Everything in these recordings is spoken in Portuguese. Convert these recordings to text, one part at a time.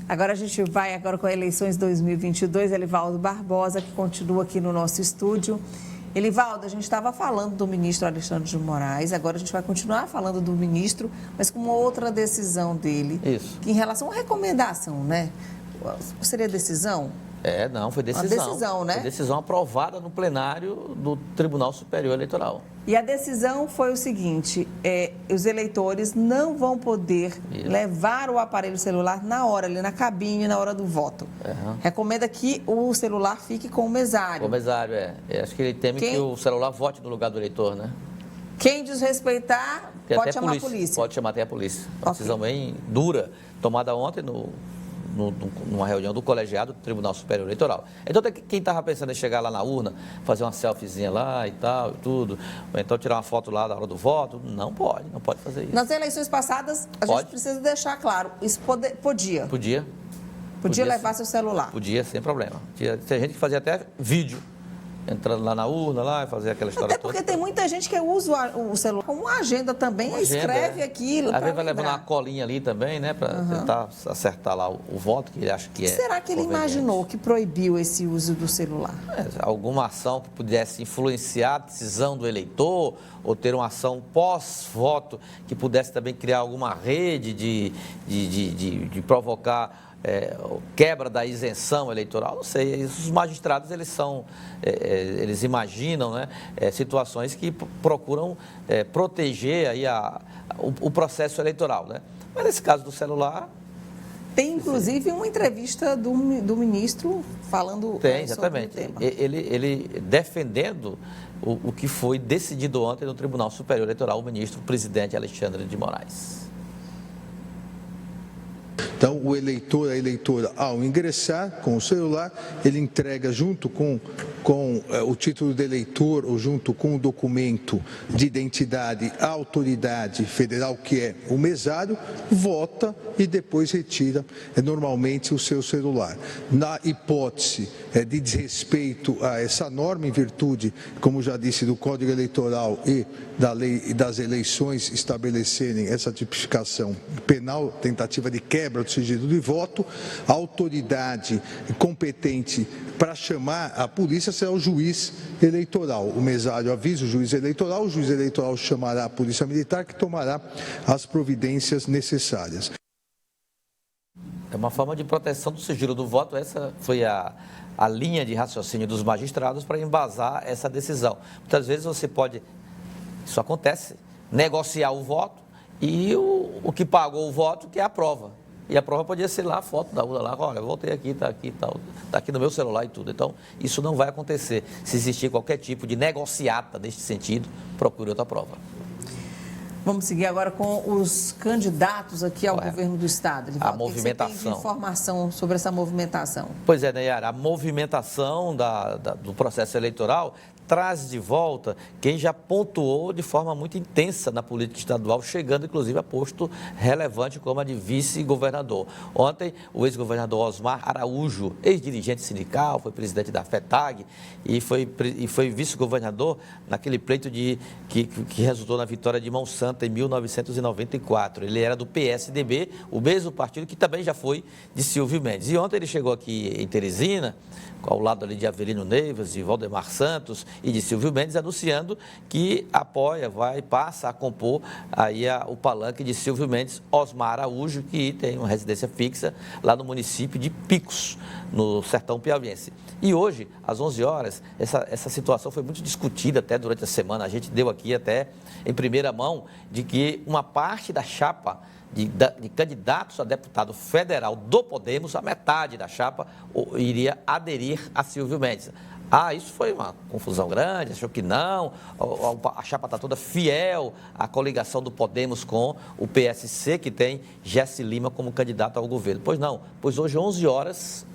Agora a gente vai agora com as eleições 2022, Elivaldo Barbosa, que continua aqui no nosso estúdio. Elivaldo, a gente estava falando do ministro Alexandre de Moraes, agora a gente vai continuar falando do ministro, mas com uma outra decisão dele. Isso. Que em relação à recomendação, né? Seria decisão? Não, foi decisão. Uma decisão, né? Foi decisão aprovada no plenário do Tribunal Superior Eleitoral. E a decisão foi o seguinte, os eleitores não vão poder levar o aparelho celular na hora, ali na cabine, na hora do voto. Recomenda que o celular fique com o mesário. Com o mesário, Acho que ele teme que o celular vote no lugar do eleitor, né? Quem desrespeitar, pode chamar a polícia. Pode chamar até a polícia. Uma decisão bem dura, tomada ontem numa reunião do colegiado do Tribunal Superior Eleitoral. Então, quem estava pensando em chegar lá na urna, fazer uma selfiezinha lá e tal, tudo, ou então tirar uma foto lá na hora do voto, não pode fazer isso. Nas eleições passadas, a gente precisa deixar claro, isso podia. Podia levar seu celular. Podia, sem problema. Tem gente que fazia até vídeo, entrando lá na urna, lá, e fazer aquela história toda. Até porque tem muita gente que usa o celular como uma agenda também, escreve aquilo. Às vezes vai levando uma colinha ali também, né, para tentar acertar lá o voto que ele acha que é. Será que ele imaginou que proibiu esse uso do celular? Alguma ação que pudesse influenciar a decisão do eleitor, ou ter uma ação pós-voto que pudesse também criar alguma rede de provocar quebra da isenção eleitoral, não sei. Os magistrados, eles imaginam, né, situações que procuram proteger aí o processo eleitoral, né? Mas nesse caso do celular... Tem, inclusive, uma entrevista do ministro falando exatamente. Sobre o tema. Ele defendendo o que foi decidido ontem no Tribunal Superior Eleitoral, o ministro presidente Alexandre de Moraes. Então, o eleitor, a eleitora, ao ingressar com o celular, ele entrega junto com o título de eleitor ou junto com o documento de identidade à autoridade federal, que é o mesário, vota e depois retira normalmente o seu celular. Na hipótese de desrespeito a essa norma, em virtude, como já disse, do Código Eleitoral e da lei e das eleições estabelecerem essa tipificação penal, tentativa de quebra do sigilo de voto, a autoridade competente para chamar a polícia será o juiz eleitoral. O mesário avisa o juiz eleitoral chamará a polícia militar, que tomará as providências necessárias. É uma forma de proteção do sigilo do voto. Essa foi a linha de raciocínio dos magistrados para embasar essa decisão. Muitas vezes você pode, isso acontece, negociar o voto e o que pagou o voto que é a prova. E a prova podia ser lá a foto da urna, lá, olha, voltei aqui, está aqui no meu celular e tudo. Então, isso não vai acontecer. Se existir qualquer tipo de negociata neste sentido, procure outra prova. Vamos seguir agora com os candidatos aqui ao governo do Estado. A movimentação. O que você tem de informação sobre essa movimentação? Pois é, Nayara, a movimentação do processo eleitoral traz de volta quem já pontuou de forma muito intensa na política estadual, chegando inclusive a posto relevante como a de vice-governador. Ontem, o ex-governador Osmar Araújo, ex-dirigente sindical, foi presidente da FETAG e foi vice-governador naquele pleito que resultou na vitória de Mão Santa em 1994. Ele era do PSDB, o mesmo partido que também já foi de Silvio Mendes. E ontem ele chegou aqui em Teresina, ao lado ali de Avelino Neves, de Valdemar Santos e de Silvio Mendes, anunciando que passa a compor aí o palanque de Silvio Mendes, Osmar Araújo, que tem uma residência fixa lá no município de Picos, no sertão piauiense. E hoje, às 11 horas, essa situação foi muito discutida até durante a semana. A gente deu aqui até em primeira mão de que uma parte da chapa de candidatos a deputado federal do Podemos, a metade da chapa iria aderir a Silvio Mendes. Isso foi uma confusão grande, achou que não, a chapa está toda fiel à coligação do Podemos com o PSC, que tem Jesse Lima como candidato ao governo. Pois não, pois hoje, 11 horas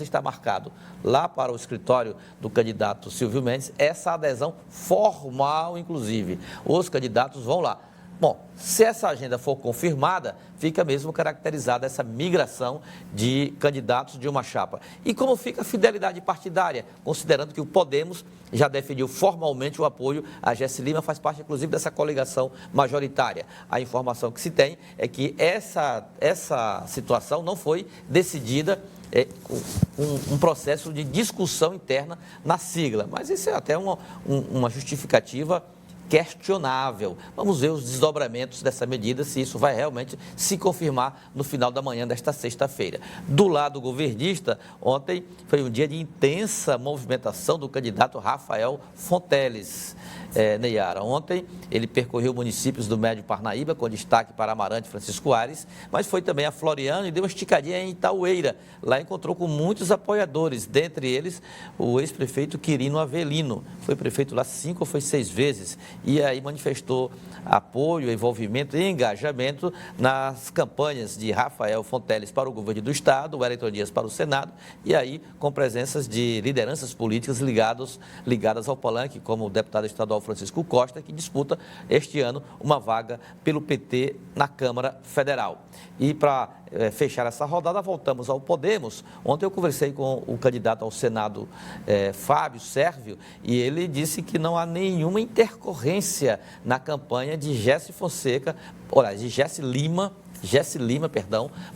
está marcado lá para o escritório do candidato Silvio Mendes essa adesão formal, inclusive. Os candidatos vão lá. Bom, se essa agenda for confirmada, fica mesmo caracterizada essa migração de candidatos de uma chapa. E como fica a fidelidade partidária, considerando que o Podemos já definiu formalmente o apoio a Jesse Lima, faz parte inclusive dessa coligação majoritária. A informação que se tem é que essa situação não foi decidida um processo de discussão interna na sigla, mas isso é até uma justificativa questionável. Vamos ver os desdobramentos dessa medida, se isso vai realmente se confirmar no final da manhã desta sexta-feira. Do lado governista, ontem foi um dia de intensa movimentação do candidato Rafael Fonteles. Neyara, ontem ele percorreu municípios do Médio Parnaíba, com destaque para Amarante e Francisco Aires, mas foi também a Floriano e deu uma esticadinha em Itaueira. Lá encontrou com muitos apoiadores, dentre eles o ex-prefeito Quirino Avelino. Foi prefeito lá 5 ou 6 vezes e aí manifestou apoio, envolvimento e engajamento nas campanhas de Rafael Fonteles para o governo do Estado, Wellington Dias para o Senado, e aí com presenças de lideranças políticas ligadas ao palanque, como o deputado estadual Francisco Costa, que disputa este ano uma vaga pelo PT na Câmara Federal. E para fechar essa rodada, voltamos ao Podemos. Ontem eu conversei com o candidato ao Senado, Fábio Sérvio, e ele disse que não há nenhuma intercorrência na campanha de Jesse Lima,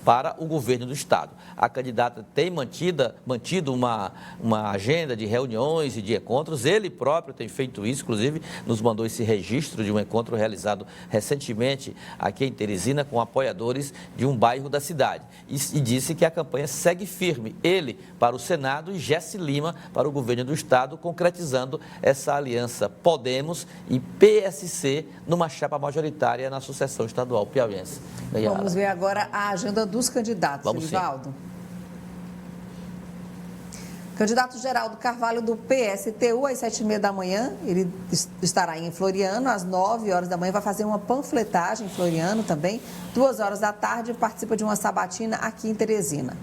para o governo do Estado. A candidata tem mantido uma agenda de reuniões e de encontros. Ele próprio tem feito isso, inclusive nos mandou esse registro de um encontro realizado recentemente aqui em Teresina com apoiadores de um bairro da cidade. E disse que a campanha segue firme. Ele para o Senado e Jesse Lima para o governo do Estado, concretizando essa aliança Podemos e PSC numa chapa majoritária na sucessão estadual piauiense. Vamos ver agora a agenda dos candidatos, Elivaldo. Candidato Geraldo Carvalho, do PSTU, às 7h30 da manhã, ele estará em Floriano, às 9 horas da manhã, vai fazer uma panfletagem em Floriano também, 2 horas da tarde, participa de uma sabatina aqui em Teresina.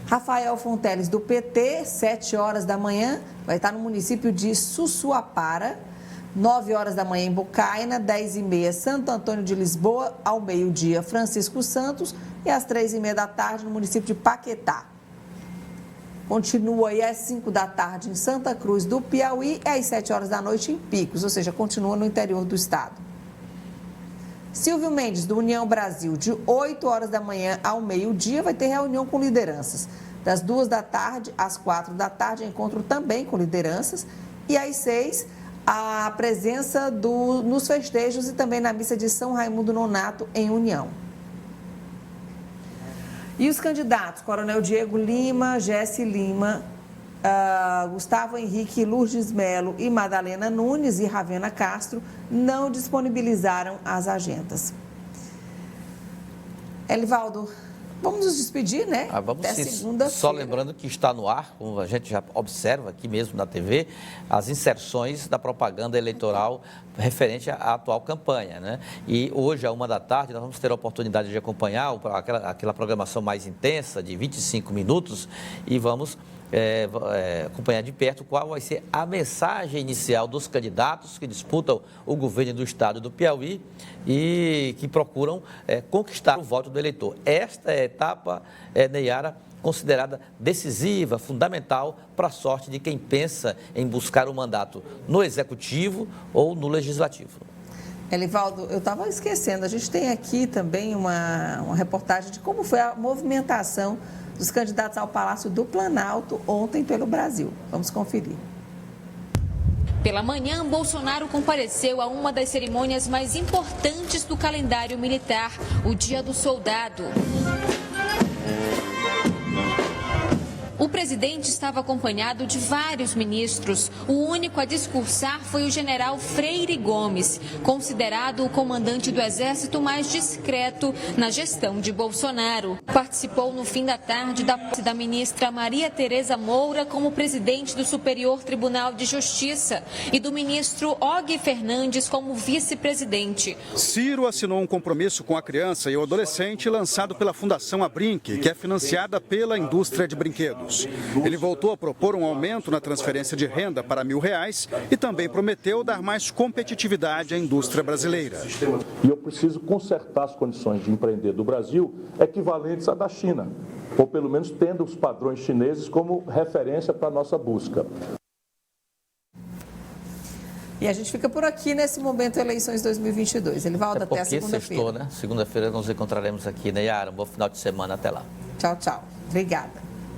Rafael Fonteles, do PT, 7 horas da manhã, vai estar no município de Sussuapara, 9 horas da manhã em Bocaina, 10h30 Santo Antônio de Lisboa, ao meio-dia Francisco Santos e às 3h30 da tarde no município de Paquetá. Continua aí às 5 da tarde em Santa Cruz do Piauí e às 7 horas da noite em Picos, ou seja, continua no interior do estado. Silvio Mendes, do União Brasil, de 8 horas da manhã ao meio-dia, vai ter reunião com lideranças. Das 2 da tarde às 4 da tarde, encontro também com lideranças e às 6 a presença nos festejos e também na missa de São Raimundo Nonato em União. E os candidatos, Coronel Diego Lima, Jesse Lima, Gustavo Henrique, Lourdes Melo e Madalena Nunes e Ravena Castro não disponibilizaram as agendas. Elivaldo, vamos nos despedir, né? Vamos até segunda-feira. Só lembrando que está no ar, como a gente já observa aqui mesmo na TV, as inserções da propaganda eleitoral referente à atual campanha, né? E hoje, à 1h da tarde, nós vamos ter a oportunidade de acompanhar aquela programação mais intensa, de 25 minutos, e vamos acompanhar de perto qual vai ser a mensagem inicial dos candidatos que disputam o governo do estado do Piauí e que procuram conquistar o voto do eleitor. Esta é a etapa, Neyara, considerada decisiva, fundamental para a sorte de quem pensa em buscar um mandato no executivo ou no legislativo. Elivaldo, eu estava esquecendo, a gente tem aqui também uma reportagem de como foi a movimentação dos candidatos ao Palácio do Planalto ontem pelo Brasil. Vamos conferir. Pela manhã, Bolsonaro compareceu a uma das cerimônias mais importantes do calendário militar, o Dia do Soldado. O presidente estava acompanhado de vários ministros. O único a discursar foi o general Freire Gomes, considerado o comandante do Exército mais discreto na gestão de Bolsonaro. Participou no fim da tarde da posse da ministra Maria Tereza Moura como presidente do Superior Tribunal de Justiça e do ministro Og Fernandes como vice-presidente. Ciro assinou um compromisso com a criança e o adolescente lançado pela Fundação Abrinq, que é financiada pela indústria de brinquedos. anos. Ele voltou a propor um aumento na transferência de renda para R$1.000 e também prometeu dar mais competitividade à indústria brasileira. E eu preciso consertar as condições de empreender do Brasil equivalentes à da China, ou pelo menos tendo os padrões chineses como referência para a nossa busca. E a gente fica por aqui nesse momento eleições 2022. Elivaldo, até a segunda-feira. Sextou, né? Segunda-feira nos encontraremos aqui, né, Yara? Um bom final de semana, até lá. Tchau, tchau. Obrigada.